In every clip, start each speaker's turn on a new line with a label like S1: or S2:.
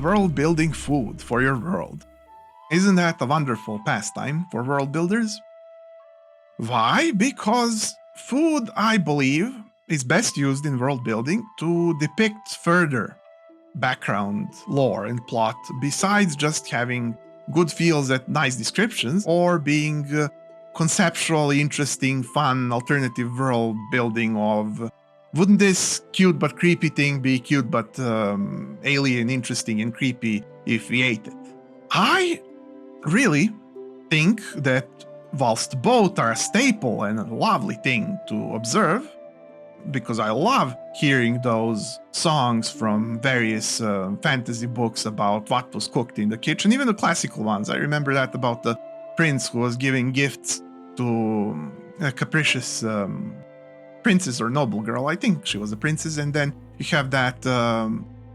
S1: world-building food for your world. Isn't that a wonderful pastime for world builders? Why? Because food, I believe, is best used in world building to depict further background, lore, and plot besides just having good feels at nice descriptions or being conceptually interesting, fun, alternative world building of wouldn't this cute but creepy thing be cute but alien, interesting, and creepy if we ate it? I really think that whilst both are a staple and a lovely thing to observe, because I love hearing those songs from various fantasy books about what was cooked in the kitchen, even the classical ones. I remember that about the prince who was giving gifts to a capricious princess or noble girl. I think she was a princess. And then you have that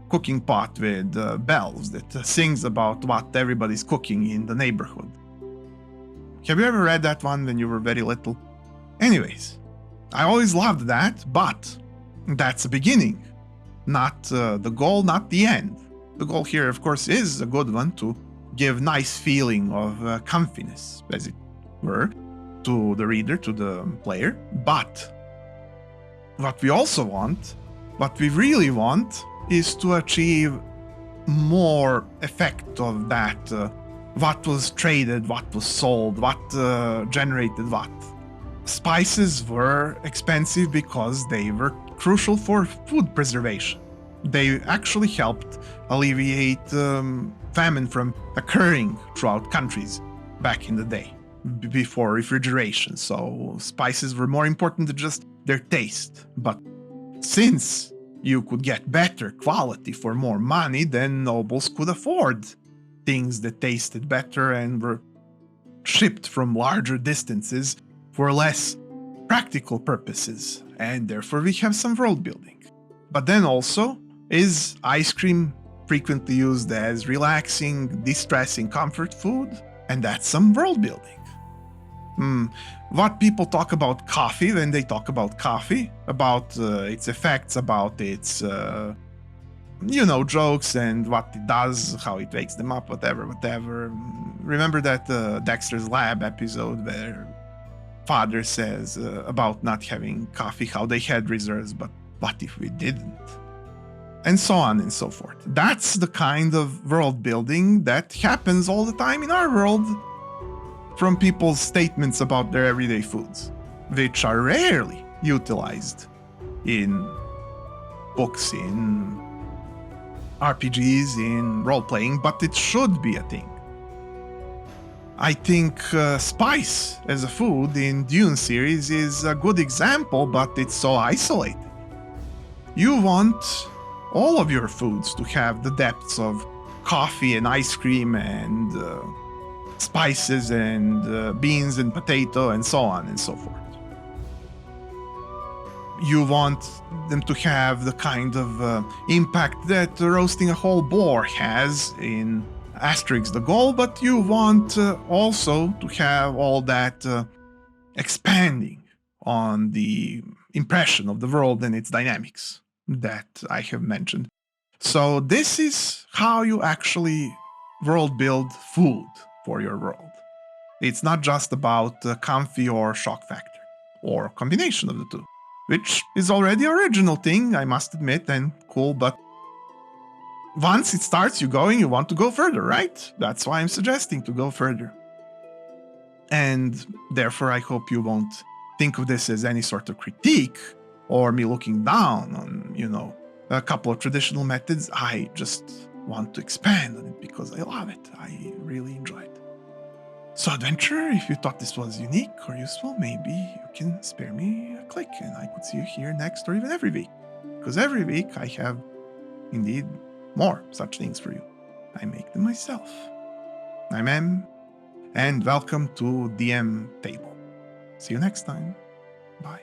S1: cooking pot with bells that sings about what everybody's cooking in the neighborhood. Have you ever read that one when you were very little? Anyways, I always loved that, but that's the beginning, not the goal, not the end. The goal here, of course, is a good one, to give nice feeling of comfiness, as it were, to the reader, to the player. But what we also want, what we really want, is to achieve more effect of that, what was traded, what was sold, what generated what. Spices were expensive because they were crucial for food preservation. They actually helped alleviate famine from occurring throughout countries back in the day, before refrigeration. So spices were more important than just their taste. But since you could get better quality for more money, then nobles could afford things that tasted better and were shipped from larger distances for less practical purposes, and therefore we have some world building. But then also, is ice cream frequently used as relaxing, distressing comfort food? And that's some world building. What people talk about coffee when they talk about coffee, about its effects, about its jokes and what it does, how it wakes them up, whatever. Remember that Dexter's Lab episode where father says about not having coffee, how they had reserves, but what if we didn't? And so on and so forth. That's the kind of world building that happens all the time in our world from people's statements about their everyday foods, which are rarely utilized in books, in RPGs, in role-playing, but it should be a thing. I think spice as a food in Dune series is a good example, but it's so isolated. You want all of your foods to have the depths of coffee and ice cream and spices and beans and potato and so on and so forth. You want them to have the kind of impact that roasting a whole boar has in Asterix the Gaul, but you want also to have all that expanding on the impression of the world and its dynamics that I have mentioned. So this is how you actually world build food for your world. It's not just about comfy or shock factor, or a combination of the two, which is already an original thing, I must admit, and cool, but once it starts you going, you want to go further, right? That's why I'm suggesting to go further. And therefore, I hope you won't think of this as any sort of critique or me looking down on, a couple of traditional methods. I just want to expand on it because I love it. I really enjoy it. So adventurer, if you thought this was unique or useful, maybe you can spare me a click and I could see you here next or even every week. Because every week I have, indeed, more such things for you. I make them myself. I'm M, and welcome to dMTable. See you next time. Bye.